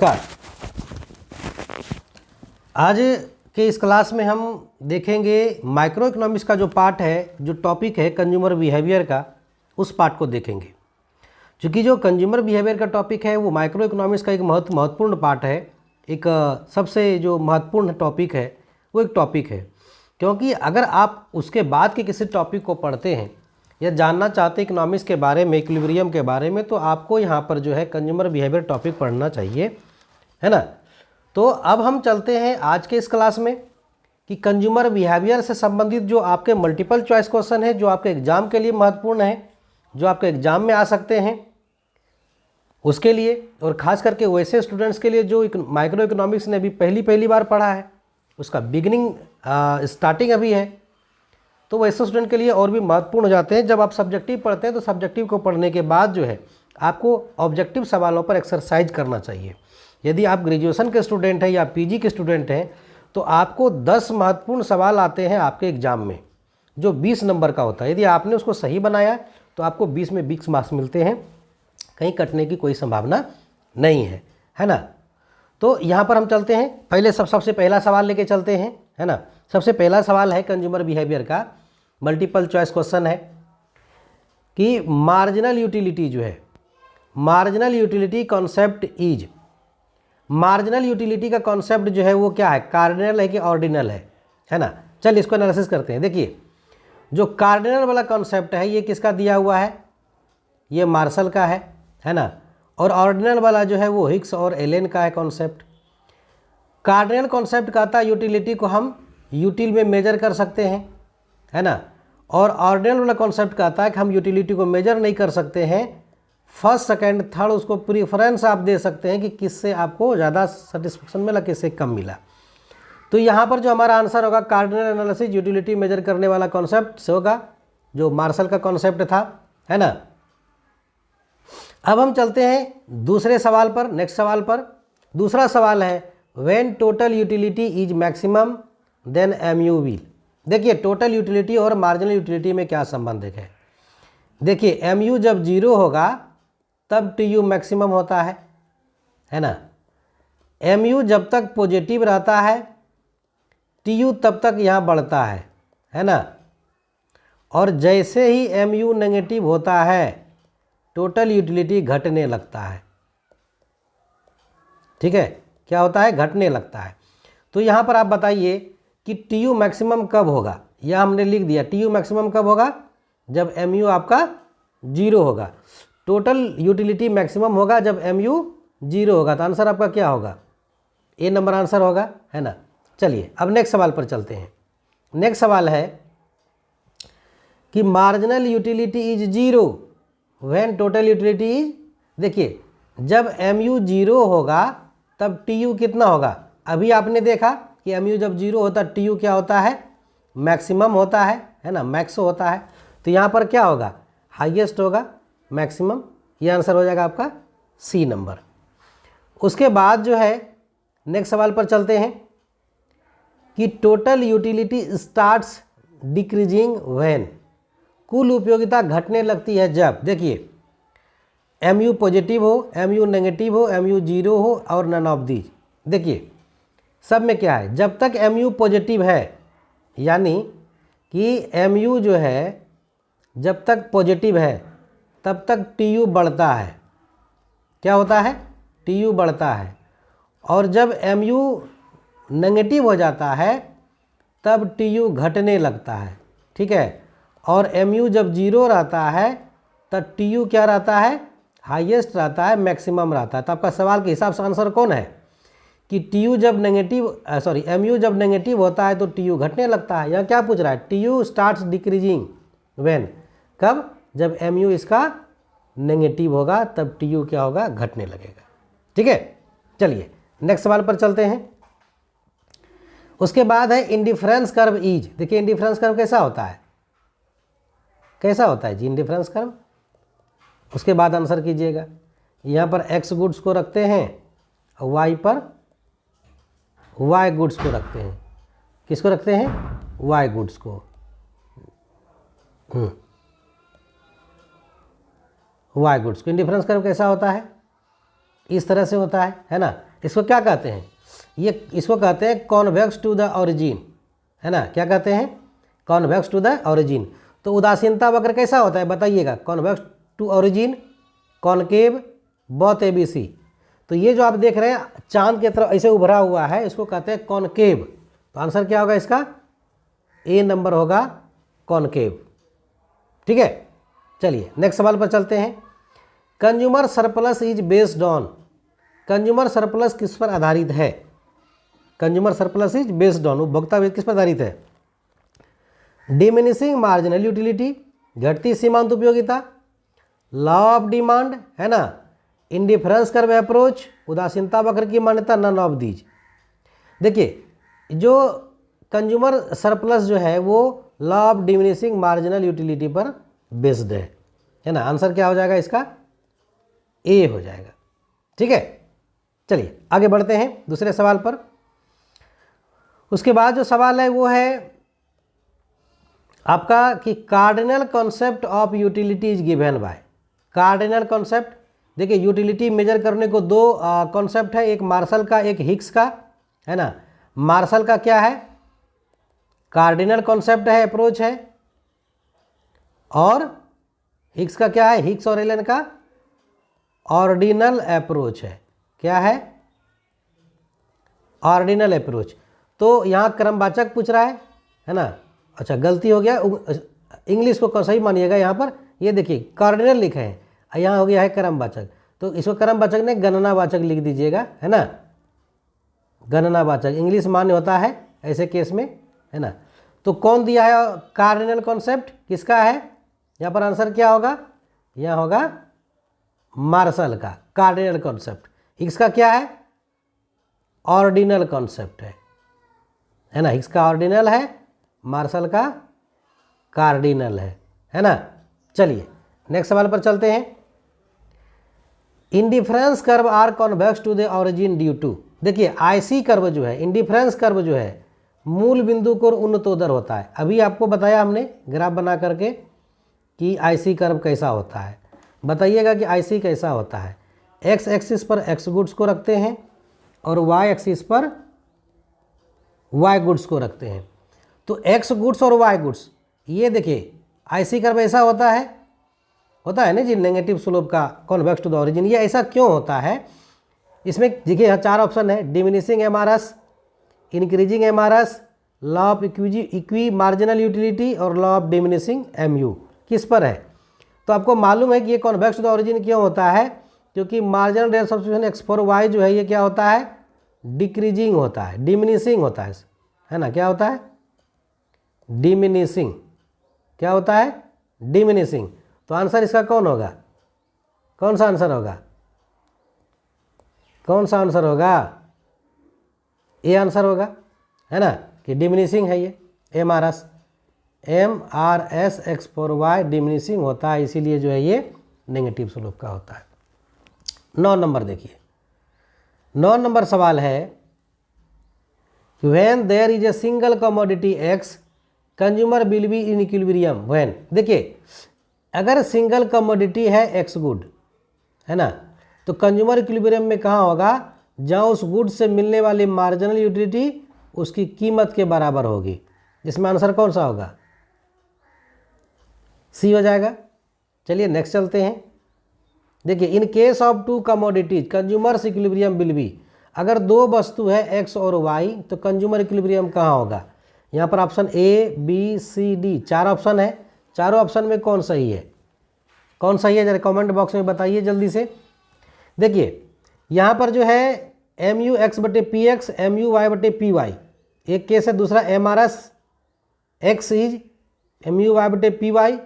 नमस्कार। आज के इस क्लास में हम देखेंगे माइक्रो इकोनॉमिक्स का जो पार्ट है, जो टॉपिक है कंज्यूमर बिहेवियर का, उस पार्ट को देखेंगे। क्योंकि जो कंज्यूमर बिहेवियर का टॉपिक है वो माइक्रो इकोनॉमिक्स का एक महत्वपूर्ण पार्ट है, एक सबसे जो महत्वपूर्ण टॉपिक है वो एक टॉपिक है। क्योंकि अगर आप उसके बाद के किसी टॉपिक को पढ़ते हैं या जानना चाहते हैं इकोनॉमिक्स के बारे में, इक्विलिब्रियम के बारे में, तो आपको यहाँ पर जो है कंज्यूमर बिहेवियर टॉपिक पढ़ना चाहिए, है ना। तो अब हम चलते हैं आज के इस क्लास में कि कंज्यूमर बिहेवियर से संबंधित जो आपके मल्टीपल चॉइस क्वेश्चन है, जो आपके एग्जाम के लिए महत्वपूर्ण है, जो आपके एग्जाम में आ सकते हैं, उसके लिए, और ख़ास करके वैसे स्टूडेंट्स के लिए जो माइक्रो इकोनॉमिक्स ने अभी पहली बार पढ़ा है, उसका बिगिनिंग स्टार्टिंग अभी है, तो वैसे स्टूडेंट के लिए और भी महत्वपूर्ण हो जाते हैं। जब आप सब्जेक्टिव पढ़ते हैं तो सब्जेक्टिव को पढ़ने के बाद जो है आपको ऑब्जेक्टिव सवालों पर एक्सरसाइज करना चाहिए। यदि आप ग्रेजुएशन के स्टूडेंट हैं या पीजी के स्टूडेंट हैं तो आपको 10 महत्वपूर्ण सवाल आते हैं आपके एग्ज़ाम में, जो 20 नंबर का होता है। यदि आपने उसको सही बनाया तो आपको 20 में 20 मार्क्स मिलते हैं, कहीं कटने की कोई संभावना नहीं है ना। तो यहाँ पर हम चलते हैं, पहले सबसे पहला सवाल लेके चलते हैं, है ना। सबसे पहला सवाल है कंज्यूमर बिहेवियर का, मल्टीपल चॉइस क्वेश्चन है कि मार्जिनल यूटिलिटी जो है, marginal utility concept is, marginal utility का कॉन्सेप्ट जो है वो क्या है, कार्डिनल है कि ऑर्डिनल है ना। चलिए इसको एनालिसिस करते हैं। देखिए जो कार्डिनल वाला कॉन्सेप्ट है ये किसका दिया हुआ है, ये मार्शल का है ना। और ऑर्डिनल वाला जो है वो हिग्स और एलेन का है कॉन्सेप्ट। कार्डिनल कॉन्सेप्ट कहता है यूटिलिटी को हम यूटिल में मेजर कर सकते हैं, है ना। और ऑर्डिनल वाला कॉन्सेप्ट कहता है कि हम यूटिलिटी को मेजर नहीं कर सकते हैं, फर्स्ट सेकंड थर्ड उसको प्रीफरेंस आप दे सकते हैं कि किससे आपको ज़्यादा सेटिस्फेक्शन मिला, किससे कम मिला। तो यहाँ पर जो हमारा आंसर होगा कार्डिनल एनालिसिस यूटिलिटी मेजर करने वाला कॉन्सेप्ट से होगा, जो मार्शल का कॉन्सेप्ट था, है ना। अब हम चलते हैं दूसरे सवाल पर, नेक्स्ट सवाल पर। दूसरा सवाल है when total utility is maximum then MU will. देखिए टोटल यूटिलिटी और मार्जिनल यूटिलिटी में क्या संबंध है। देखिए MU जब 0 होगा तब TU मैक्सिमम होता है ना। MU जब तक पॉजिटिव रहता है TU तब तक यहाँ बढ़ता है ना। और जैसे ही MU नेगेटिव होता है टोटल यूटिलिटी घटने लगता है, ठीक है। क्या होता है, घटने लगता है। तो यहाँ पर आप बताइए कि TU मैक्सिमम कब होगा। यह हमने लिख दिया, TU मैक्सिमम कब होगा, जब MU आपका 0 होगा। टोटल यूटिलिटी मैक्सिमम होगा जब MU 0 होगा। तो आंसर आपका क्या होगा, A नंबर आंसर होगा, है ना। चलिए अब नेक्स्ट सवाल पर चलते हैं। नेक्स्ट सवाल है कि marginal utility is 0 when total utility is, देखिए जब MU 0 होगा तब TU कितना होगा। अभी आपने देखा कि MU जब 0 होता है TU क्या होता है, मैक्सिमम होता है ना, मैक्स होता है। तो यहाँ पर क्या होगा, हाईएस्ट होगा, मैक्सिमम। ये आंसर हो जाएगा आपका C नंबर। उसके बाद जो है नेक्स्ट सवाल पर चलते हैं कि total utility starts decreasing when, कुल उपयोगिता घटने लगती है जब, देखिए MU पॉजिटिव हो, MU नेगेटिव हो, MU 0 हो और नन ऑफ दीज। देखिए सब में क्या है, जब तक MU पॉजिटिव है, यानी कि MU जो है जब तक पॉजिटिव है तब तक TU बढ़ता है। क्या होता है, TU बढ़ता है। और जब MU नेगेटिव हो जाता है तब TU घटने लगता है, ठीक है। और MU जब 0 रहता है तब TU क्या रहता है, हाईएस्ट रहता है, मैक्सिमम रहता है। तो आपका सवाल के हिसाब से आंसर कौन है कि TU जब नेगेटिव MU जब नेगेटिव होता है तो TU घटने लगता है। यहाँ क्या पूछ रहा है, TU स्टार्ट्स डिक्रीजिंग व्हेन, कब, जब MU इसका नेगेटिव होगा तब TU क्या होगा, घटने लगेगा, ठीक है। चलिए नेक्स्ट सवाल पर चलते हैं। उसके बाद है इंडिफरेंस कर्व इज। देखिए इंडिफरेंस कर्व कैसा होता है, कैसा होता है जी इंडिफरेंस कर्व। उसके बाद आंसर कीजिएगा। यहाँ पर X गुड्स को रखते हैं और Y पर Y गुड्स को रखते हैं। किसको रखते हैं, Y गुड्स को। Y गुड्स को इंडिफरेंस कर्व कैसा होता है, इस तरह से होता है ना। इसको क्या कहते हैं, ये इसको कहते हैं कॉन्वेक्स टू द ओरिजिन, है ना, क्या कहते हैं, कॉन्वेक्स टू द ओरिजिन। तो उदासीनता वक्र कैसा होता है बताइएगा, convex to origin, concave, both ABC। तो ये जो आप देख रहे हैं चांद की तरफ ऐसे उभरा हुआ है, इसको कहते हैं कॉनकेव। तो आंसर क्या होगा इसका, A नंबर होगा कॉनकेव। ठीक है, चलिए नेक्स्ट सवाल पर चलते हैं। Consumer surplus is based on, consumer surplus किस पर आधारित है, consumer surplus is based on, उपभोक्ता वित्त किस पर आधारित है, डिमिनिशिंग मार्जिनल यूटिलिटी, घटती सीमांत उपयोगिता, लॉ ऑफ डिमांड, है ना, इंडिफरेंस कर्व अप्रोच, उदासीनता वक्र की मान्यता, नन ऑफ दीज। देखिए जो कंज्यूमर सरप्लस जो है वो law of diminishing marginal utility पर बेस्ड है ना, आंसर क्या हो जाएगा इसका, ए हो जाएगा। ठीक है, चलिए आगे बढ़ते हैं दूसरे सवाल पर। उसके बाद जो सवाल है वो है आपका कि cardinal concept of utility is given by, cardinal concept, देखिए यूटिलिटी मेजर करने को दो कॉन्सेप्ट है, एक मार्शल का एक हिग्स का, है ना। मार्शल का क्या है, कार्डिनल कॉन्सेप्ट है, अप्रोच है, और हिग्स का क्या है, हिग्स और एलन का ऑर्डिनल अप्रोच है, क्या है, ऑर्डिनल अप्रोच। तो यहाँ क्रमवाचक पूछ रहा है ना, अच्छा गलती हो गया, इंग्लिश को सही मानिएगा, यहाँ पर ये देखिए कार्डिनल लिखे हैं, यहाँ हो गया है क्रमवाचक, तो इसको क्रमवाचक ने गणनावाचक लिख दीजिएगा, है ना, गणनावाचक इंग्लिश मान्य होता है ऐसे केस में, है ना। तो कौन दिया है कार्डिनल कॉन्सेप्ट, किसका है, यहाँ पर आंसर क्या होगा, यहाँ होगा मार्शल का कार्डिनल कॉन्सेप्ट। हिग्स का क्या है, ऑर्डिनल कॉन्सेप्ट है ना, हिग्स का ऑर्डिनल है, मार्शल का कार्डिनल है ना। चलिए नेक्स्ट सवाल पर चलते हैं। Indifference curve are convex to the origin due to, देखिए आईसी कर्व जो है, इंडिफरेंस कर्व जो है मूल बिंदु को उन्नतोदर होता है। अभी आपको बताया हमने ग्राफ बना करके कि आईसी कर्व कैसा होता है, बताइएगा कि आईसी कैसा होता है। एक्स एक्सिस पर एक्स गुड्स को रखते हैं और वाई एक्सिस पर वाई गुड्स को रखते हैं। तो एक्स गुड्स और वाई गुड्स, ये देखिए आईसी कर्व ऐसा होता है ना जी, नेगेटिव स्लोप का कॉन्वेक्स टू द ओरिजिन। ये ऐसा क्यों होता है, इसमें देखिए यहाँ 4 ऑप्शन है, diminishing MRS, increasing MRS, law of equi marginal utility और लॉ ऑफ डिमिनिशिंग एमयू किस पर है। तो आपको मालूम है कि ये कॉन्वेक्स टू द ओरिजिन क्यों होता है, क्योंकि marginal rate substitution x for y जो है ये क्या होता है, डिक्रीजिंग होता है, डिमिनिशिंग होता है ना, क्या होता है, डिमिनिशिंग, क्या होता है, डिमिनिशिंग। तो आंसर इसका कौन होगा, कौन सा आंसर होगा, कौन सा आंसर होगा, ए आंसर होगा, है ना, कि डिमिनिशिंग है ये, MRS x for y diminishing होता है, इसीलिए जो है ये नेगेटिव स्लोप का होता है। 9 नंबर देखिए, 9 नंबर सवाल है, when there is a single commodity x consumer will be in equilibrium when, देखिए अगर सिंगल कमोडिटी है एक्स गुड, है ना, तो कंज्यूमर इक्विलिब्रियम में कहाँ होगा, जहाँ उस गुड से मिलने वाली मार्जिनल यूटिलिटी उसकी कीमत के बराबर होगी। इसमें आंसर कौन सा होगा, सी हो जाएगा। चलिए नेक्स्ट चलते हैं। देखिए इन case of 2 commodities consumers equilibrium will be, अगर 2 वस्तु है एक्स और वाई तो कंज्यूमर इक्विलिब्रियम कहाँ होगा। यहाँ पर option A B C D 4 option है, चारों ऑप्शन में कौन सही है, कौन सही है जरा कमेंट बॉक्स में बताइए जल्दी से। देखिए यहाँ पर जो है एम यू एक्स बटे P x, M U y बटे पी वाई एक केस है, दूसरा M R S x is M U y बटे पी वाई,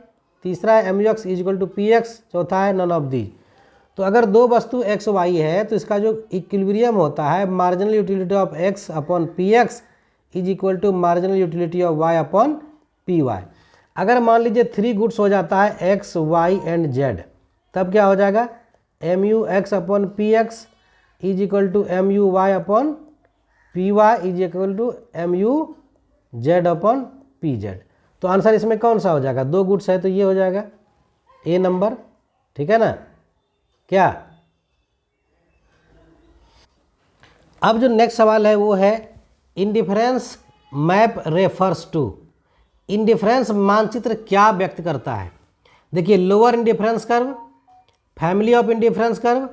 तीसरा है M U x is equal to P x, चौथा है नन ऑफ दी। तो अगर 2 वस्तु एक्स वाई है तो इसका जो इक्विलिब्रियम होता है marginal utility of x upon P x is equal to marginal utility of y upon P y. अगर मान लीजिए 3 गुड्स हो जाता है एक्स वाई एंड जेड, तब क्या हो जाएगा, M U x upon P x is equal to M U y upon P y is equal to M U z upon P z. तो आंसर इसमें कौन सा हो जाएगा, 2 गुड्स है तो ये हो जाएगा ए नंबर, ठीक है ना। क्या अब जो नेक्स्ट सवाल है वो है indifference map refers to. Indifference मानचित्र क्या व्यक्त करता है? देखिए, lower indifference curve, family of indifference curve,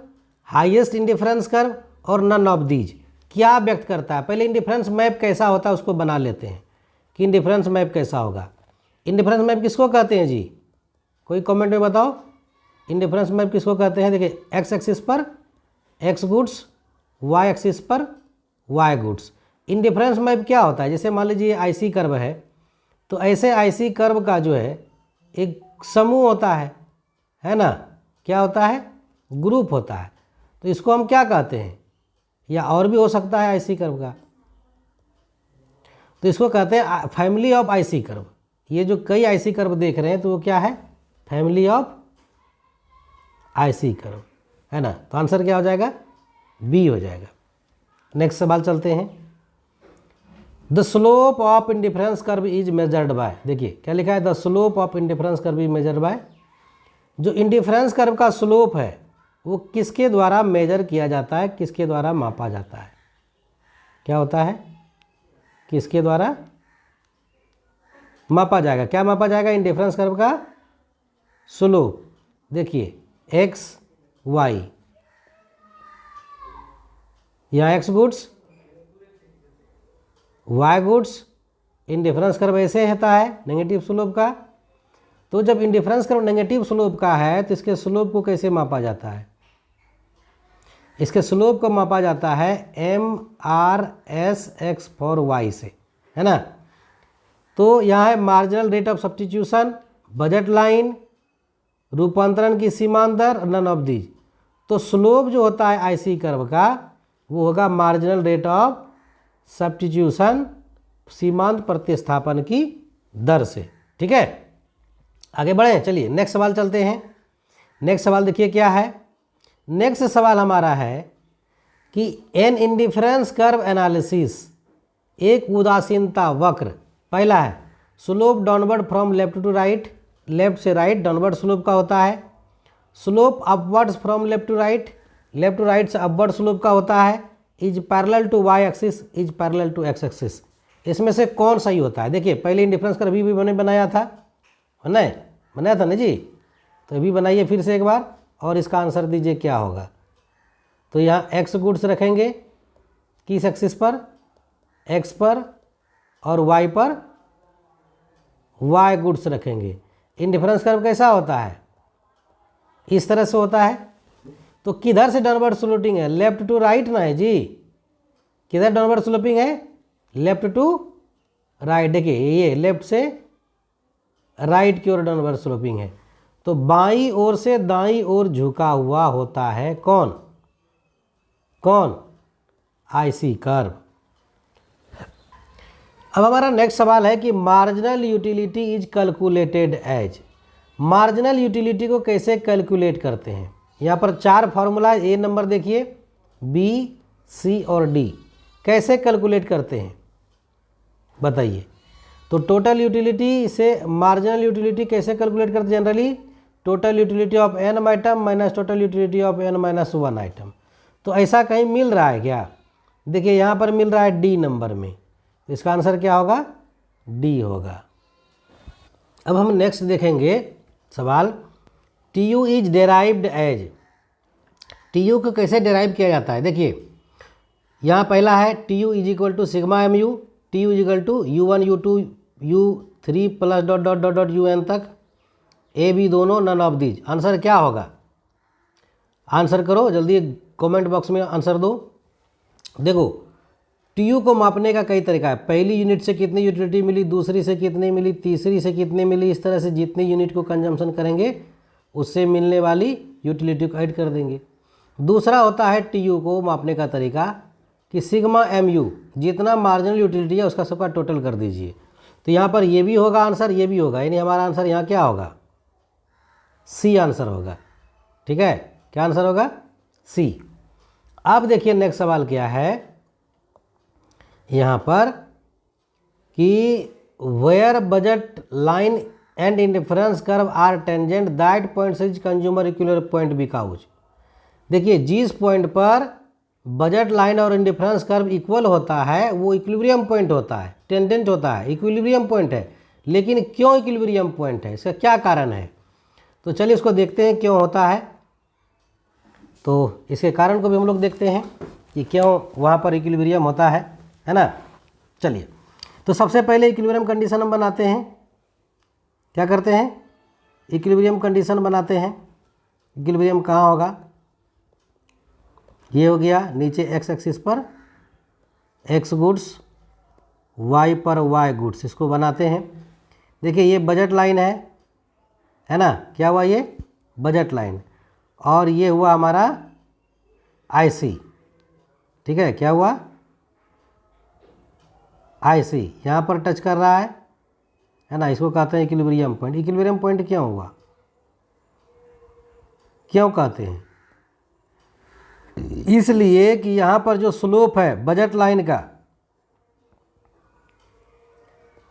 highest indifference curve और नन ऑफ दीज क्या व्यक्त करता है? पहले इंडिफरेंस मैप कैसा होता है उसको बना लेते हैं कि इंडिफरेंस मैप कैसा होगा। इंडिफरेंस मैप किसको कहते हैं जी? कोई कमेंट में बताओ, इंडिफरेंस मैप किसको कहते हैं? देखिए, एक्स एक्सिस पर एक्स गुड्स, वाई एक्सिस पर वाई गुड्स। इंडिफरेंस मैप क्या होता है? जैसे मान लीजिए आईसी कर्व है, तो ऐसे आईसी कर्व का जो है एक समूह होता है ना? क्या होता है? ग्रुप होता है। तो इसको हम क्या कहते हैं? या और भी हो सकता है आईसी कर्व का, तो इसको कहते हैं फैमिली ऑफ आईसी कर्व। ये जो कई आईसी कर्व देख रहे हैं तो वो क्या है? फैमिली ऑफ आईसी कर्व, है ना? तो आंसर क्या हो जाएगा? बी हो जाएगा। नेक्स्ट सवाल चलते हैं। The slope of indifference curve is measured by. देखिए क्या लिखा है? The slope of indifference curve is measured by. जो इंडिफरेंस कर्व का स्लोप है वो किसके द्वारा मेजर किया जाता है? किसके द्वारा मापा जाता है? क्या होता है? किसके द्वारा मापा जाएगा? क्या मापा जाएगा? इंडिफरेंस कर्व का स्लोप। देखिए, एक्स वाई, यहाँ x goods y goods, indifference curve ऐसे होता है नेगेटिव स्लोप का। तो जब इंडिफरेंस कर्व नेगेटिव स्लोप का है तो इसके स्लोप को कैसे मापा जाता है? इसके स्लोप को मापा जाता है MRSX फॉर वाई से, है ना? तो यहाँ है marginal rate of substitution, budget line, रूपांतरण की सीमांत दर, नन ऑफ दीज। तो स्लोप जो होता है आईसी कर्व का वो होगा मार्जिनल रेट ऑफ सब्स्टिट्यूशन, सीमांत प्रतिस्थापन की दर से। ठीक है, आगे बढ़े। चलिए नेक्स्ट सवाल चलते हैं। नेक्स्ट सवाल देखिए क्या है। नेक्स्ट सवाल हमारा है कि एन इंडिफरेंस कर्व एनालिसिस, एक उदासीनता वक्र। पहला है slope downward from left to right, left से राइट डाउनवर्ड स्लोप का होता है। Slope upwards from left to right से अपवर्ड स्लोप का होता है। Is parallel to y axis, is parallel to x axis. इसमें से कौन सही होता है? देखिए, पहले इंडिफरेंस कर्व भी मैंने बनाया था, बनाया था ना जी? तो अभी बनाइए फिर से एक बार और इसका आंसर दीजिए क्या होगा। तो यहाँ एक्स गुड्स रखेंगे किस एक्सिस पर? एक्स पर, और वाई पर वाई गुड्स रखेंगे। इंडिफरेंस कर्व कैसा होता है? इस तरह से होता है। तो किधर से डाउनवर्ड स्लोपिंग है? लेफ्ट टू राइट ना है जी? किधर डाउनवर्ड स्लोपिंग है? Left to right. देखिए, ये लेफ्ट से राइट की ओर डाउनवर्ड स्लोपिंग है। तो बाईं ओर से दाईं ओर झुका हुआ होता है कौन? IC curve. अब हमारा नेक्स्ट सवाल है कि marginal utility is calculated as. Marginal utility को कैसे कैलकुलेट करते हैं? यहाँ पर 4 फार्मूला, ए नंबर देखिए, बी, सी और डी। कैसे कैलकुलेट करते हैं बताइए? तो टोटल यूटिलिटी से मार्जिनल यूटिलिटी कैसे कैलकुलेट करते हैं? Generally total utility of n item minus total utility of n-1 item. तो ऐसा कहीं मिल रहा है क्या? देखिए, यहाँ पर मिल रहा है डी नंबर में, तो इसका आंसर क्या होगा? डी होगा। अब हम नेक्स्ट देखेंगे सवाल, TU is derived as. TU को कैसे डेराइव किया जाता है? देखिए, यहाँ पहला है TU is equal to sigma MU, TU is equal to U1 U2 U3 plus dot dot dot dot UN तक, ए बी दोनों, नन ऑफ दीज। आंसर क्या होगा? आंसर करो जल्दी, कमेंट बॉक्स में आंसर दो। देखो, TU को मापने का कई तरीका है। पहली यूनिट से कितनी यूटिलिटी मिली, दूसरी से कितनी मिली, तीसरी से कितनी मिली, इस तरह से जितनी यूनिट को कंजम्पशन करेंगे उससे मिलने वाली यूटिलिटी को ऐड कर देंगे। दूसरा होता है TU को मापने का तरीका कि सिग्मा MU, जितना मार्जिनल यूटिलिटी है उसका सबका टोटल कर दीजिए। तो यहाँ पर ये भी होगा आंसर, ये भी होगा, यानी हमारा आंसर यहाँ क्या होगा? सी आंसर होगा। ठीक है, क्या आंसर होगा? सी। अब देखिए नेक्स्ट सवाल क्या है यहाँ पर कि where budget line and indifference curve are tangent that point is consumer equilibrium point because. देखिए, जिस पॉइंट पर बजट लाइन और इंडिफरेंस कर्व इक्वल होता है वो इक्विलिब्रियम पॉइंट होता है, टेंजेंट होता है, इक्विलिब्रियम पॉइंट है। लेकिन क्यों इक्विलिब्रियम पॉइंट है, इसका क्या कारण है? तो चलिए इसको देखते हैं क्यों होता है। तो इसके कारण को भी हम लोग देखते हैं कि क्यों वहाँ पर इक्विलिब्रियम होता है ना। चलिए, तो सबसे पहले इक्विलिब्रियम कंडीशन हम बनाते हैं। क्या करते हैं? इक्विलिब्रियम कंडीशन बनाते हैं। इक्विलिब्रियम कहाँ होगा? ये हो गया नीचे एक्स एक्सिस पर एक्स गुड्स, वाई पर वाई गुड्स, इसको बनाते हैं। देखिए ये बजट लाइन है ना, क्या हुआ ये बजट लाइन, और ये हुआ हमारा आईसी, ठीक है, क्या हुआ आईसी यहाँ पर टच कर रहा है ना, इसको कहते हैं इक्विलिब्रियम पॉइंट। इक्विलिब्रियम पॉइंट क्यों हुआ, क्यों कहते हैं? इसलिए कि यहाँ पर जो स्लोप है बजट लाइन का,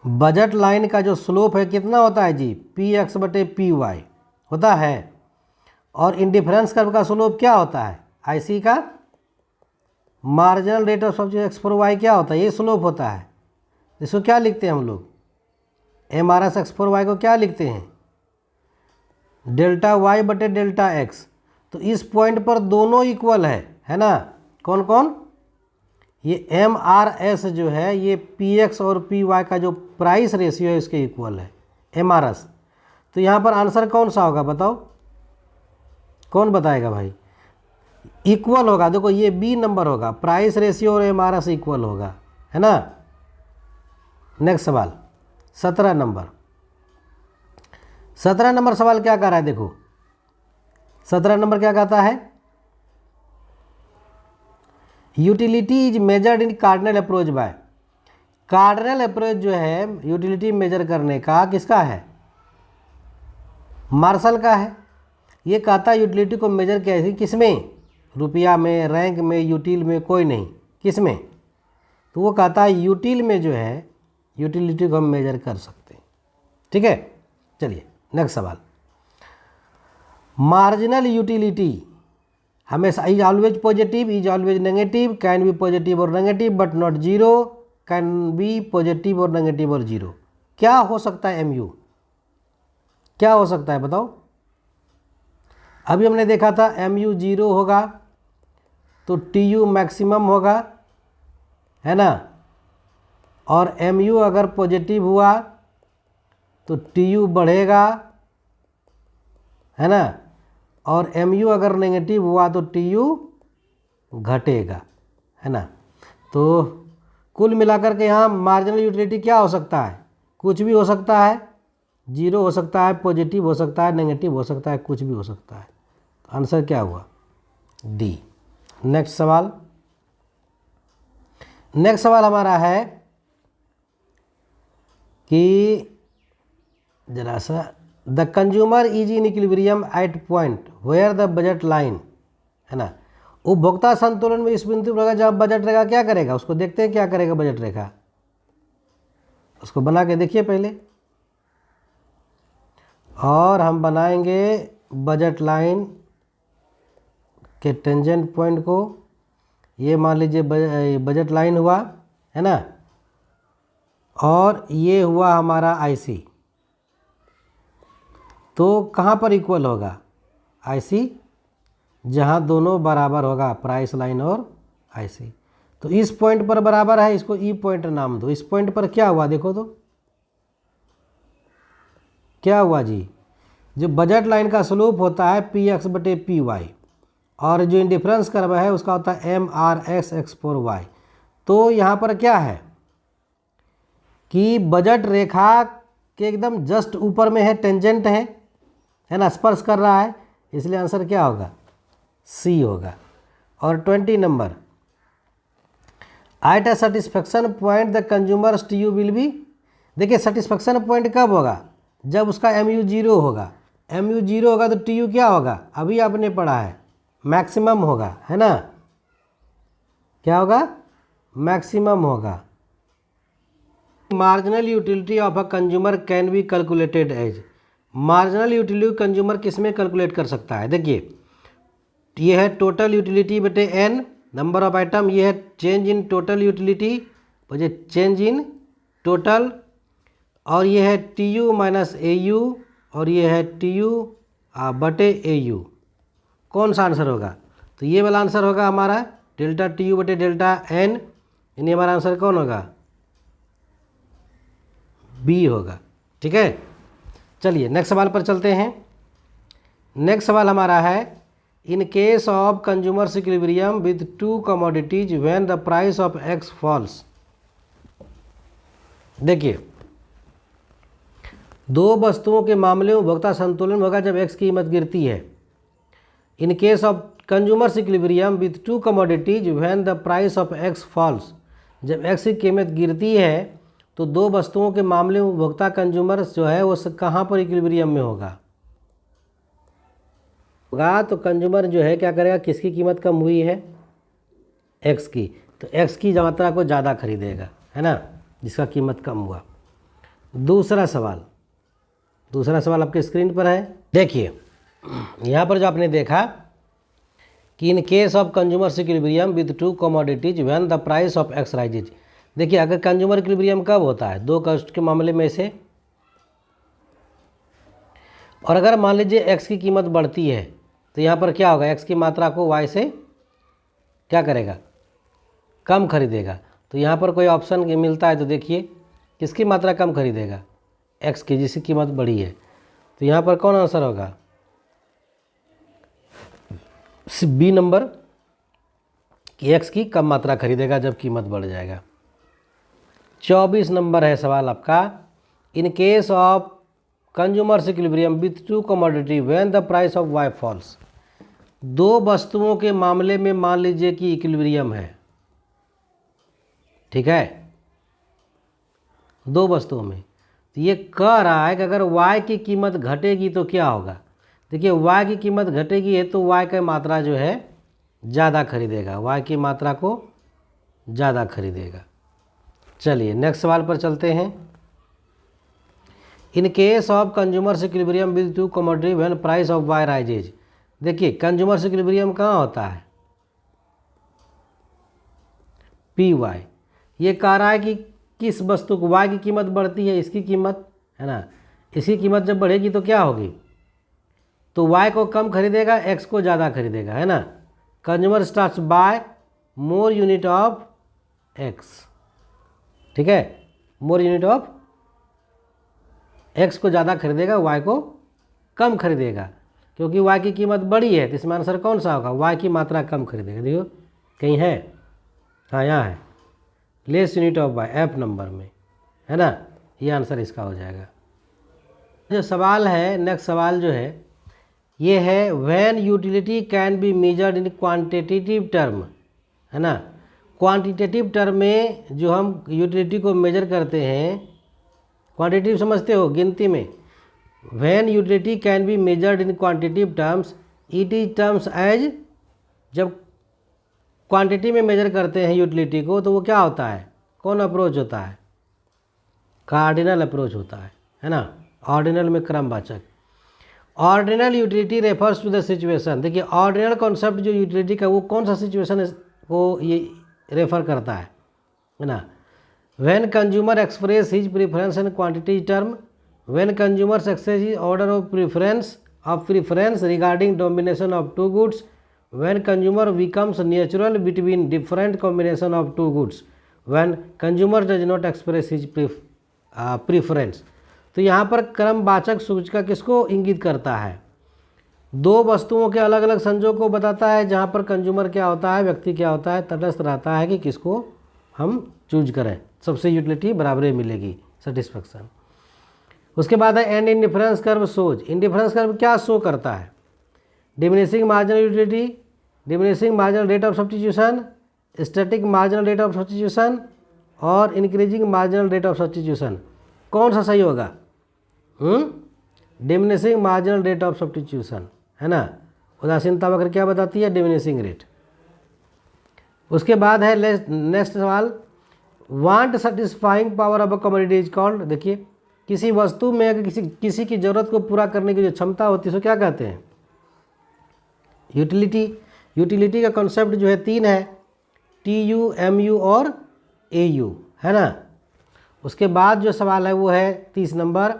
बजट लाइन का जो स्लोप है कितना होता है जी, पी एक्स बटे पी वाई होता है। और इंडिफरेंस कर्व का स्लोप क्या होता है, आईसी का marginal rate of substitution x for y क्या होता है, ये स्लोप होता है। इसको क्या लिखते हैं हम लोग, M R S x for y को क्या लिखते हैं, डेल्टा वाई बटे डेल्टा एक्स। तो इस पॉइंट पर दोनों इक्वल है ना, कौन कौन, ये एम आर एस जो है ये पी एक्स और पी वाई का जो प्राइस रेशियो है इसके इक्वल है, एम आर एस। तो यहाँ पर आंसर कौन सा होगा बताओ, कौन बताएगा भाई? इक्वल होगा, देखो ये बी नंबर होगा, प्राइस रेशियो और एम आर एस इक्वल होगा, है ना। नेक्स्ट सवाल 17 नंबर। 17 नंबर सवाल क्या कर रहा है, देखो 17 नंबर क्या कहता है, utility is measured in cardinal approach by. Cardinal approach जो है यूटिलिटी मेजर करने का किसका है, मार्शल का है। ये कहता है यूटिलिटी को मेजर कैसे, किसमें, रुपया में, रैंक में, यूटिल में, कोई नहीं, किस में? तो वो कहता है यूटिल में जो है यूटिलिटी को हम मेजर कर सकते हैं, ठीक है। चलिए नेक्स्ट सवाल, मार्जिनल यूटिलिटी हमेशा is always positive, is always negative, can be positive और negative but not zero, can be positive और नेगेटिव और जीरो। क्या हो सकता है एमयू, क्या हो सकता है बताओ? अभी हमने देखा था एमयू जीरो होगा तो टीयू मैक्सिमम होगा, है ना, और एमयू अगर पॉजिटिव हुआ तो टीयू बढ़ेगा, है ना, और एमयू अगर नेगेटिव हुआ तो टीयू घटेगा, है ना। तो कुल मिलाकर के यहाँ मार्जिनल यूटिलिटी क्या हो सकता है, कुछ भी हो सकता है, जीरो हो सकता है, पॉजिटिव हो सकता है, नेगेटिव हो सकता है, कुछ भी हो सकता है। तो आंसर क्या हुआ, डी। नेक्स्ट सवाल, नेक्स्ट सवाल हमारा है कि जरा सा, the consumer is in equilibrium at point where the budget line, है ना, उपभोक्ता संतुलन में इस बिंदु पर जब बजट रेखा क्या करेगा, उसको देखते हैं क्या करेगा बजट रेखा, उसको बना के देखिए पहले, और हम बनाएंगे बजट लाइन के टेंजेंट पॉइंट को। ये मान लीजिए बजट लाइन हुआ, है ना, और ये हुआ हमारा आईसी। तो कहाँ पर इक्वल होगा आईसी, जहाँ दोनों बराबर होगा, प्राइस लाइन और आईसी। तो इस पॉइंट पर बराबर है, इसको ई पॉइंट नाम दो। इस पॉइंट पर क्या हुआ देखो तो, क्या हुआ जी, जो बजट लाइन का स्लोप होता है पी एक्स बटे पी वाई, और जो इंडिफरेंस कर्व है उसका होता है M R x x for y. तो यहाँ पर क्या है कि बजट रेखा के एकदम जस्ट ऊपर में है, टेंजेंट है ना, स्पर्श कर रहा है, इसलिए आंसर क्या होगा, सी होगा। और 20 number, at a satisfaction point the consumer's TU will be. देखिए सेटिस्फेक्शन पॉइंट कब होगा, जब उसका एमयू जीरो होगा। एमयू जीरो होगा तो टीयू क्या होगा, अभी आपने पढ़ा है, मैक्सिमम होगा, है ना, क्या होगा, मैक्सिमम होगा। Marginal utility of a consumer can be calculated as, marginal utility consumer किस में कैलकुलेट कर सकता है, देखिए ये है टोटल यूटिलिटी बटे एन, नंबर ऑफ आइटम, ये है चेंज इन टोटल यूटिलिटी, बचे चेंज इन टोटल, और ये है T U minus A U, और ये है टी यू बटे ए यू। कौन सा आंसर होगा? तो ये वाला आंसर होगा हमारा डेल्टा टी यू बटे डेल्टा एन, यानी हमारा आंसर कौन होगा? बी होगा। ठीक है, चलिए नेक्स्ट सवाल पर चलते हैं। नेक्स्ट सवाल हमारा है, in case of consumer's equilibrium with two commodities when the price of x falls. देखिए, दो वस्तुओं के मामले में उपभोक्ता संतुलन होगा जब एक्स की कीमत गिरती है। In case of consumer's equilibrium with two commodities when the price of x falls, जब एक्स की कीमत गिरती है तो दो वस्तुओं के मामले में उपभोक्ता कंज्यूमर्स जो है वो कहाँ पर इक्विलिब्रियम में होगा? तो कंज्यूमर जो है क्या करेगा, किसकी कीमत कम हुई है? एक्स की, तो एक्स की मात्रा को ज़्यादा खरीदेगा, है ना, जिसका कीमत कम हुआ। दूसरा सवाल आपके स्क्रीन पर है। देखिए यहाँ पर जो आपने देखा कि इन case of consumer equilibrium with two commodities when the price of x rises. देखिए, अगर कंज्यूमर इक्विलिब्रियम कब होता है? दो कॉस्ट के मामले में से, और अगर मान लीजिए एक्स की कीमत बढ़ती है तो यहाँ पर क्या होगा? एक्स की मात्रा को वाई से क्या करेगा? कम खरीदेगा। तो यहाँ पर कोई ऑप्शन मिलता है तो देखिए, किसकी मात्रा कम खरीदेगा? एक्स की, जिसकी कीमत बढ़ी है। तो यहाँ पर कौन आंसर होगा? बी नंबर, कि एक्स की कम मात्रा खरीदेगा जब कीमत बढ़ जाएगा। 24 नंबर है सवाल आपका, in case of consumer's equilibrium with two commodity when the price of y falls. दो वस्तुओं के मामले में मान लीजिए कि इक्विलिब्रियम है, ठीक है, दो वस्तुओं में। तो ये कह रहा है कि अगर y की कीमत घटेगी तो क्या होगा? देखिए, y की कीमत घटेगी है तो y की मात्रा जो है ज़्यादा खरीदेगा, y की मात्रा को ज़्यादा खरीदेगा। चलिए नेक्स्ट सवाल पर चलते हैं। In case of consumer's equilibrium with two commodity when price of y rises. देखिए, कंज्यूमर्स इक्विलिब्रियम कहाँ होता है? P y. ये कह रहा है कि किस वस्तु को वाई की कीमत बढ़ती है, इसकी कीमत, है ना, इसकी कीमत जब बढ़ेगी तो क्या होगी? तो वाई को कम खरीदेगा, एक्स को ज़्यादा खरीदेगा, है ना। Consumer starts buy more unit of x, ठीक है, मोर यूनिट ऑफ एक्स को ज़्यादा खरीदेगा, वाई को कम खरीदेगा, क्योंकि वाई की कीमत बड़ी है। तो इसमें आंसर कौन सा होगा? वाई की मात्रा कम खरीदेगा। देखो कहीं है, हाँ यहाँ है, less unit of y, F number में, है ना, ये आंसर इसका हो जाएगा। जो सवाल है, नेक्स्ट सवाल जो है ये है, when utility can be measured in quantitative term, है ना। क्वांटिटेटिव टर्म में जो हम यूटिलिटी को मेजर करते हैं, क्वांटिटेटिव समझते हो, गिनती में। When utility can be measured in quantitative terms it is terms as, जब क्वांटिटी में मेजर करते हैं यूटिलिटी को तो वो क्या होता है? कौन अप्रोच होता है? कार्डिनल अप्रोच होता है ना। ऑर्डिनल में क्रमवाचक। Ordinal utility refers to the situation. देखिए, ऑर्डिनल कॉन्सेप्ट जो यूटिलिटी का, वो कौन सा सिचुएशन को ये रेफर करता है ना। When consumer express his preference in quantity term, when consumer's express his order of preference regarding domination of two goods, when consumer becomes neutral between different combination of two goods, when consumer does not express his preference। तो यहाँ पर क्रमवाचक सूचक किसको इंगित करता है? दो वस्तुओं के अलग अलग संजोग को बताता है, जहाँ पर कंज्यूमर क्या होता है, व्यक्ति क्या होता है, तटस्थ रहता है कि किसको हम चूज करें, सबसे यूटिलिटी बराबर मिलेगी, सेटिस्फेक्शन। उसके बाद है and indifference curve shows. Indifference curve क्या शो करता है? Diminishing marginal utility, diminishing marginal rate of substitution, static marginal rate of substitution और increasing marginal rate of substitution. कौन सा सही होगा? Diminishing marginal rate of substitution, है ना। उदासीनता वक्र क्या बताती है? Diminishing rate. उसके बाद है नेक्स्ट सवाल, want satisfying power of a commodity is called. देखिए, किसी वस्तु में अगर किसी की ज़रूरत को पूरा करने की जो क्षमता होती है उसको क्या कहते हैं? यूटिलिटी। यूटिलिटी का कॉन्सेप्ट जो है तीन है, TU, MU और AU, है ना। उसके बाद जो सवाल है वो है 30 number,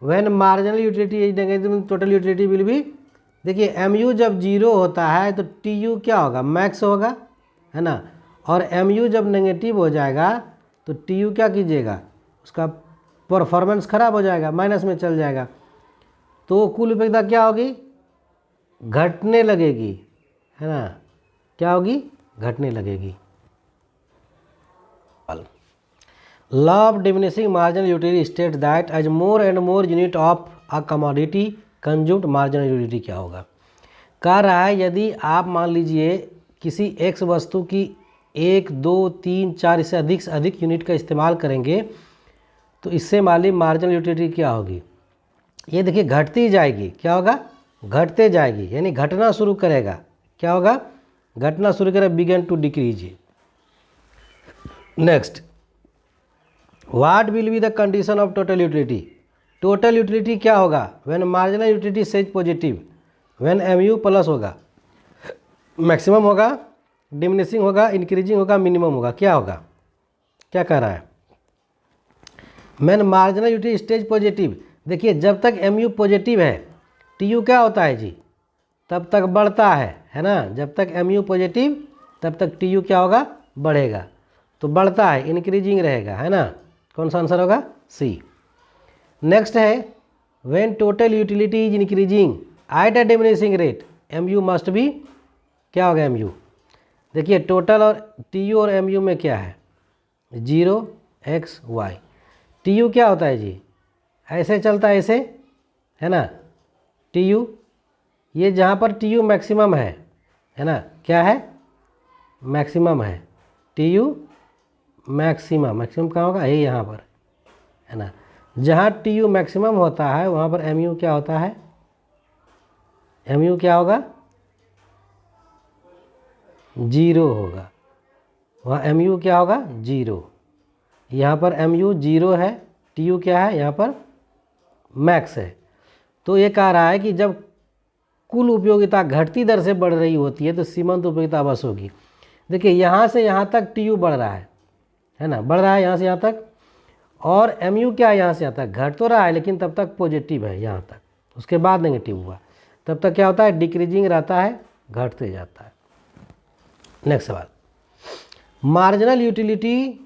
when marginal utility is negative total utility will be. देखिए MU जब 0 होता है तो TU क्या होगा, मैक्स होगा, है ना। और MU जब नेगेटिव हो जाएगा तो TU क्या कीजिएगा, उसका परफॉर्मेंस खराब हो जाएगा, माइनस में चल जाएगा। तो कुल उपयोगिता क्या होगी, घटने लगेगी, है ना। क्या होगी, घटने लगेगी। Law of diminishing marginal utility state that as more and more unit of a commodity consumed marginal utility क्या होगा। कह रहा है यदि आप मान लीजिए किसी एक्स वस्तु की 1, 2, 3, 4 इससे अधिक से अधिक यूनिट का इस्तेमाल करेंगे तो इससे माली मार्जिनल यूटिलिटी क्या होगी। ये देखिए घटती जाएगी, क्या होगा, घटते जाएगी, यानी घटना शुरू करेगा। क्या होगा, घटना शुरू करेगा, begin to decrease. Next, what will be the condition of total utility. Total utility क्या होगा, when marginal utility says positive, when MU plus होगा, मैक्सिमम होगा, डिमिनिशिंग होगा, इंक्रीजिंग होगा, मिनिमम होगा। क्या होगा, क्या कह रहा है, when marginal utility stage positive. देखिए जब तक MU पॉजिटिव है TU क्या होता है जी, तब तक बढ़ता है ना। जब तक MU पॉजिटिव तब तक TU क्या होगा, बढ़ेगा, तो बढ़ता है, इंक्रीजिंग रहेगा, है ना। कौन सा आंसर होगा, C। नेक्स्ट है, when total utility is increasing at a diminishing rate MU must be. क्या होगा MU, देखिए टोटल और TU और MU में क्या है, 0 x y। TU क्या होता है जी, ऐसे चलता है, ऐसे, है ना। TU ये जहाँ पर TU मैक्सिमम है ना, क्या है, मैक्सिमम है। TU मैक्सिमम, मैक्सिमम कहाँ होगा, ये यहाँ पर, है ना। जहाँ TU मैक्सिमम होता है वहाँ पर MU क्या होता है, MU क्या होगा, 0 होगा, वहाँ MU क्या होगा, 0। यहाँ पर MU 0 है, TU क्या है, यहाँ पर मैक्स है। तो ये कह रहा है कि जब कुल उपयोगिता घटती दर से बढ़ रही होती है तो सीमांत उपयोगिता अवश्य होगी। देखिए यहाँ से यहाँ तक TU बढ़ रहा है ना, बढ़ रहा है यहाँ से यहाँ तक, और MU क्या है, यहाँ से यहाँ तक घट तो रहा है लेकिन तब तक पॉजिटिव है यहाँ तक, उसके बाद नेगेटिव हुआ, तब तक क्या होता है, डिक्रीजिंग रहता है, घटते जाता है। नेक्स्ट सवाल, marginal utility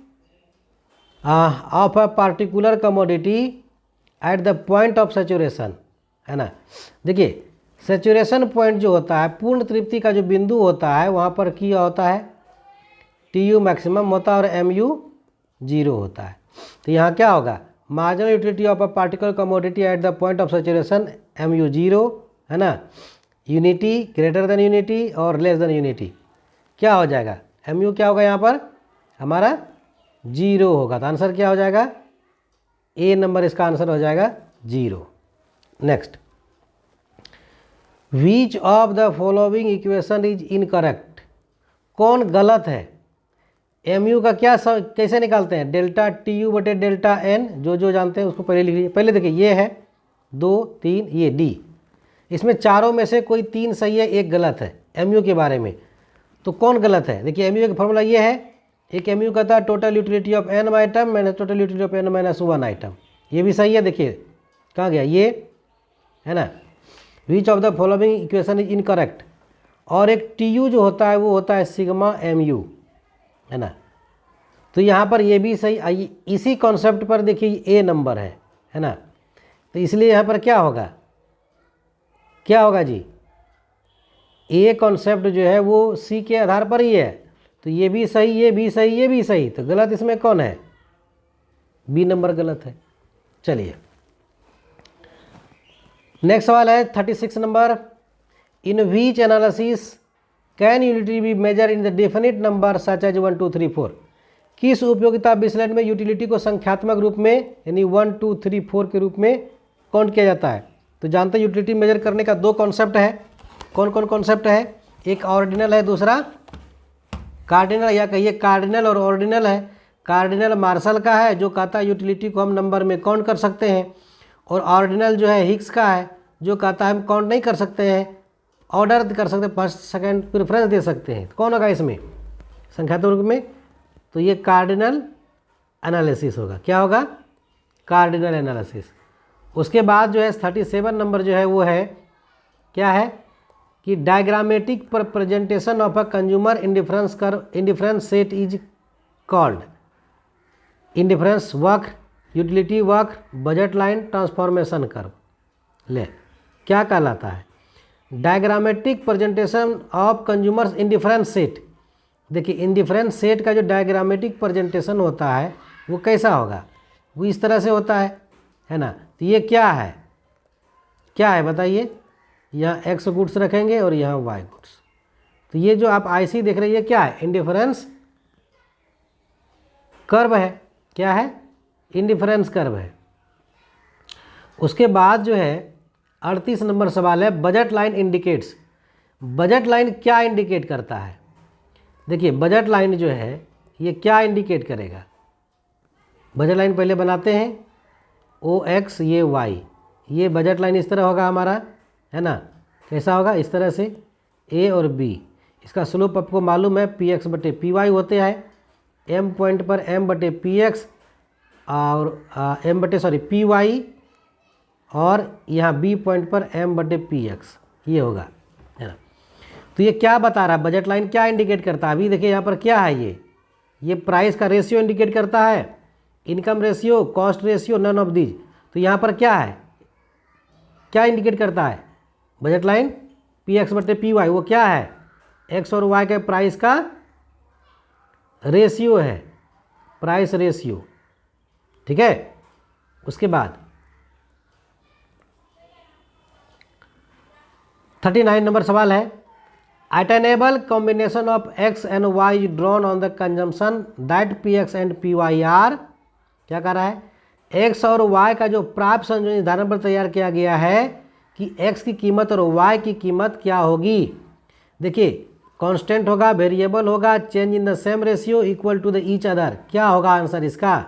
of a particular commodity at the point of saturation, है ना। देखिए सैचुरेशन पॉइंट जो होता है, पूर्ण तृप्ति का जो बिंदु होता है, वहाँ पर क्या होता है, TU मैक्सिमम होता है और MU 0 होता है। तो यहाँ क्या होगा, marginal utility of a particular commodity at the point of saturation MU 0, है ना। यूनिटी ग्रेटर देन यूनिटी और लेस देन यूनिटी क्या हो जाएगा, MU क्या होगा, यहाँ पर हमारा 0 होगा। तो आंसर क्या हो जाएगा, A नंबर इसका आंसर हो जाएगा 0। Next, which of the following equation is incorrect. कौन गलत है, MU का क्या कैसे निकालते हैं, डेल्टा TU बटे डेल्टा N, जो जानते हैं उसको पहले लिख लीजिए। पहले देखिए ये है 2 3, ये D, इसमें चारों में से कोई 3 सही है, एक गलत है MU के बारे में। तो कौन गलत है, देखिए MU का फॉर्मूला ये है, एक MU का था total utility of N item minus total utility of N minus 1 item, ये भी सही है। देखिए कहाँ गया ये, है ना। Which of the following equation is incorrect. और एक TU जो होता है वो होता है सिग्मा MU, है ना। तो यहाँ पर ये भी सही, इसी कॉन्सेप्ट पर देखिए A नंबर है ना। तो इसलिए यहाँ पर क्या होगा, क्या होगा जी, A कॉन्सेप्ट जो है वो C के आधार पर ही है। तो ये भी सही, ये भी सही, ये भी सही, तो गलत इसमें कौन है, B नंबर गलत है। चलिए नेक्स्ट सवाल है 36 number, in which analysis can utility be measure in the definite number such as 1 2 3 4। किस उपयोगिता विश्लेषण में यूटिलिटी को संख्यात्मक रूप में यानी 1 2 3 4 के रूप में काउंट किया जाता है। तो जानते हैं यूटिलिटी मेजर करने का 2 कॉन्सेप्ट है। कौन कौन कॉन्सेप्ट है, एक ऑर्डिनल है, दूसरा कार्डिनल, या कहिए कार्डिनल और ऑर्डिनल है। कार्डिनल मार्शल का है जो कहता है यूटिलिटी को हम नंबर में काउंट कर सकते हैं, और ऑर्डिनल जो है हिग्स का है जो कहता है हम काउंट नहीं कर सकते हैं, ऑर्डर कर सकते, फर्स्ट सेकंड प्रेफरेंस दे सकते हैं। कौन होगा इसमें, संख्यात्मक रूप में, तो ये कार्डिनल एनालिसिस होगा। क्या होगा? Cardinal analysis. उसके बाद जो है 37 नंबर जो है वो है, क्या है कि diagrammatic presentation of a consumer indifference curve, indifference set is called indifference वक्र, यूटिलिटी वक्र, बजट लाइन, ट्रांसफॉर्मेशन कर्व। ले क्या कहलाता है? Diagrammatic presentation of consumers indifference set. देखिए इंडिफरेंस सेट का जो डायग्रामेटिक प्रेजेंटेशन होता है वो कैसा होगा? वो इस तरह से होता है ना। तो ये क्या है, क्या है बताइए? यहाँ एक्स गुड्स रखेंगे और यहाँ वाई गुड्स। तो ये जो आप आईसी देख रहे हैं ये क्या है? इंडिफरेंस कर्व है। क्या है? इंडिफरेंस कर्व है। उसके बाद जो है 38 नंबर सवाल है, budget line indicates. Budget line क्या इंडिकेट करता है? देखिए बजट लाइन जो है ये क्या इंडिकेट करेगा? बजट लाइन पहले बनाते हैं, ओ एक्स ये वाई, ये बजट लाइन इस तरह होगा हमारा, है ना। कैसा होगा? इस तरह से ए और बी। इसका स्लोप आपको मालूम है पी एक्स बटे पी वाई होते हैं। एम पॉइंट पर एम बटे पी एक्स और एम बटे सॉरी पी वाई, और यहाँ बी पॉइंट पर एम बटे पी एक्स, ये होगा, है ना। तो ये क्या बता रहा है? बजट लाइन क्या इंडिकेट करता है? अभी देखिए यहाँ पर क्या है, ये प्राइस का रेशियो इंडिकेट करता है, income ratio, cost ratio, none of these. तो यहाँ पर क्या है, क्या इंडिकेट करता है बजट लाइन? पी एक्स बटे पी वाई। वो क्या है? एक्स और वाई के प्राइस का रेशियो है, प्राइस रेशियो, ठीक है। उसके बाद 39 नंबर सवाल है, attainable combination of x and y drawn on the consumption that P x and P y are. क्या कह रहा है? एक्स और वाई का जो प्राप्त संयोजन निर्धारण पर तैयार किया गया है कि एक्स की कीमत और वाई की कीमत क्या होगी। देखिए कांस्टेंट होगा, वेरिएबल होगा, change in the same ratio, equal to the each other. क्या होगा आंसर इसका?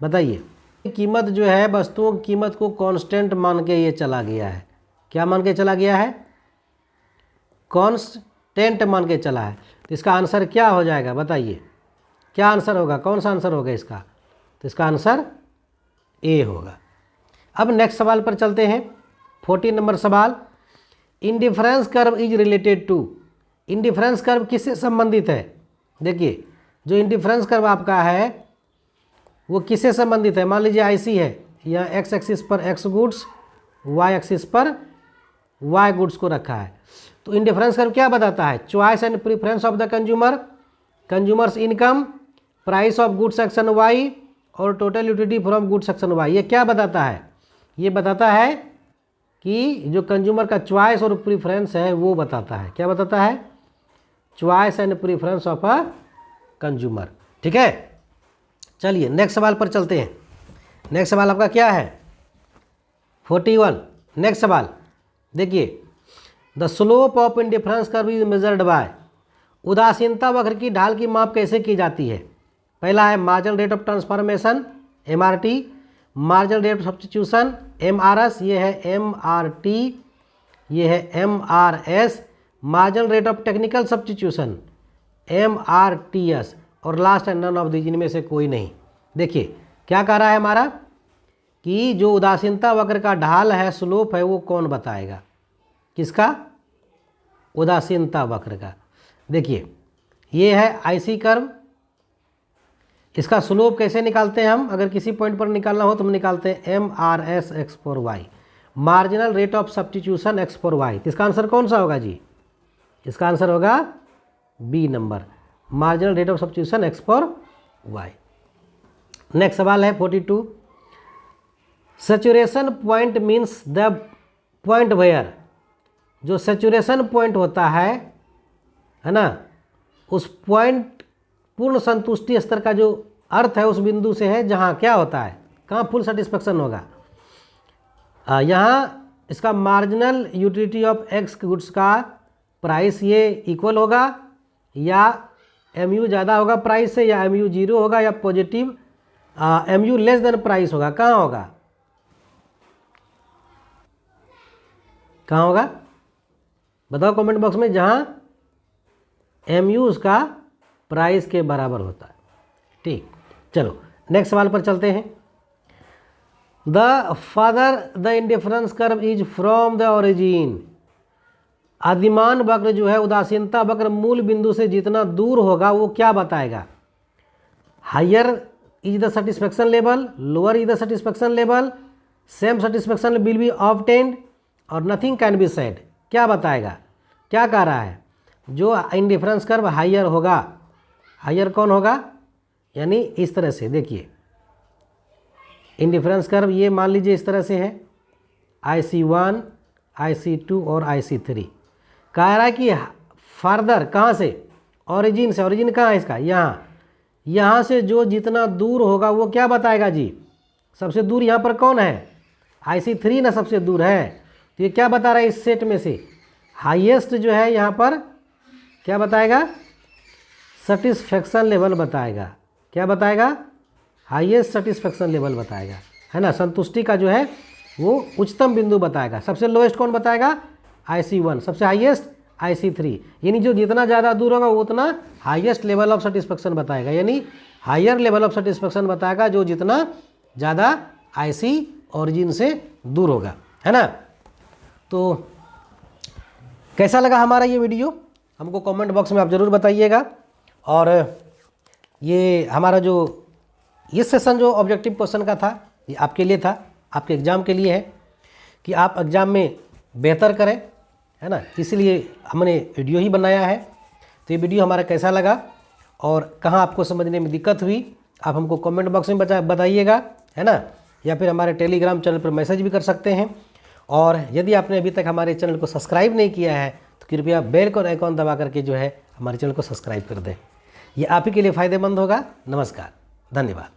बताइए। कीमत जो है, वस्तुओं की कीमत को कांस्टेंट मान के ये चला गया है। क्या मान के चला गया है? कांस्टेंट मान के चला है। तो इसका आंसर क्या हो जाएगा बताइए? क्या आंसर होगा? कौन सा आंसर होगा इसका? तो इसका आंसर ए होगा। अब नेक्स्ट सवाल पर चलते हैं। 14 नंबर सवाल, indifference curve is related to. Indifference curve किससे संबंधित है? देखिए जो इंडिफरेंस कर्व आपका है वो किससे संबंधित है? मान लीजिए आईसी है, यहाँ एक्स एक्सिस पर एक्स गुड्स, वाई एक्सिस पर वाई गुड्स को रखा है। तो इंडिफरेंस कर्व क्या बताता है? Choice and preference of the consumer, consumer's income, price of good section Y और total utility from good section Y. ये क्या बताता है? ये बताता है कि जो कंज्यूमर का चॉइस और प्रीफरेंस है वो बताता है। क्या बताता है? Choice and preference of a consumer, ठीक है। चलिए नेक्स्ट सवाल पर चलते हैं। नेक्स्ट सवाल आपका क्या है? 41। नेक्स्ट सवाल देखिए, the slope of indifference curve is measured by. उदासीनता वक्र की ढाल की माप कैसे की जाती है? पहला है marginal rate of transformation, MRT, marginal rate of substitution, MRS, ये है MRT, ये है MRS, marginal rate of technical substitution, MRTS, और लास्ट है नन ऑफ दीज, इनमें से कोई नहीं। देखिए क्या कह रहा है हमारा कि जो उदासीनता वक्र का ढाल है, स्लोप है, वो कौन बताएगा? किसका? उदासीनता वक्र का। देखिए ये है आईसी कर्व, इसका स्लोप कैसे निकालते हैं हम? अगर किसी पॉइंट पर निकालना हो तो हम निकालते हैं MRS x for y, marginal rate of substitution x for y. इसका आंसर कौन सा होगा जी? इसका आंसर होगा B number, marginal rate of substitution x for y. Next सवाल है 42, saturation point means the point where. जो सैचुरेशन पॉइंट होता है ना, उस पॉइंट पूर्ण संतुष्टि स्तर का जो अर्थ है उस बिंदु से है जहाँ क्या होता है, कहाँ फुल सेटिस्फेक्शन होगा। यहाँ इसका marginal utility of x goods का प्राइस ये इक्वल होगा या MU ज़्यादा होगा प्राइस से, या MU 0 होगा, या positive MU less than price होगा। कहाँ होगा? कहाँ होगा बताओ कमेंट बॉक्स में। जहाँ MU उसका प्राइस के बराबर होता है। ठीक, चलो नेक्स्ट सवाल पर चलते हैं। The farther the indifference curve is from the origin. आदिमान वक्र जो है, उदासीनता वक्र मूल बिंदु से जितना दूर होगा वो क्या बताएगा? Higher is the satisfaction level, lower is the satisfaction level, same satisfaction will be obtained और नथिंग कैन बी सेड। क्या बताएगा? क्या कह रहा है? जो इंडिफरेंस कर्व हायर होगा, हायर कौन होगा? यानी इस तरह से देखिए, इंडिफरेंस कर्व ये मान लीजिए इस तरह से है, IC1, IC2 और IC3। कह रहा है कि फार्दर कहाँ से? ओरिजिन से। ओरिजिन कहाँ है इसका? यहाँ। यहाँ से जो जितना दूर होगा वो क्या बताएगा जी? सबसे दूर यहाँ पर कौन है? IC3 ना सबसे दूर है। तो ये क्या बता रहा है? इस सेट में से हाईएस्ट जो है यहाँ पर क्या बताएगा? सेटिस्फेक्शन लेवल बताएगा। क्या बताएगा? हाईएस्ट सेटिस्फेक्शन लेवल बताएगा, है ना। संतुष्टि का जो है वो उच्चतम बिंदु बताएगा। सबसे लोएस्ट कौन बताएगा? IC1। सबसे हाईएस्ट IC3। यानी जो जितना ज़्यादा दूर होगा वो उतना हाईएस्ट लेवल ऑफ सेटिस्फेक्शन बताएगा, यानी हायर लेवल ऑफ सेटिस्फेक्शन बताएगा जो जितना ज़्यादा IC ओरिजिन से दूर होगा, है ना। तो कैसा लगा हमारा ये वीडियो? हमको कमेंट बॉक्स में आप ज़रूर बताइएगा। और ये हमारा जो ये सेशन जो ऑब्जेक्टिव क्वेश्चन का था, ये आपके लिए था, आपके एग्ज़ाम के लिए है कि आप एग्ज़ाम में बेहतर करें, है ना। इसलिए हमने वीडियो ही बनाया है। तो ये वीडियो हमारा कैसा लगा और कहाँ आपको समझने में दिक्कत हुई, आप हमको कमेंट बॉक्स में बताइएगा, है ना। या फिर हमारे टेलीग्राम चैनल पर मैसेज भी कर सकते हैं। और यदि आपने अभी तक हमारे चैनल को सब्सक्राइब नहीं किया है तो कृपया बेल को आइकॉन दबा करके जो है हमारे चैनल को सब्सक्राइब कर दें। ये आप ही के लिए फ़ायदेमंद होगा। नमस्कार, धन्यवाद।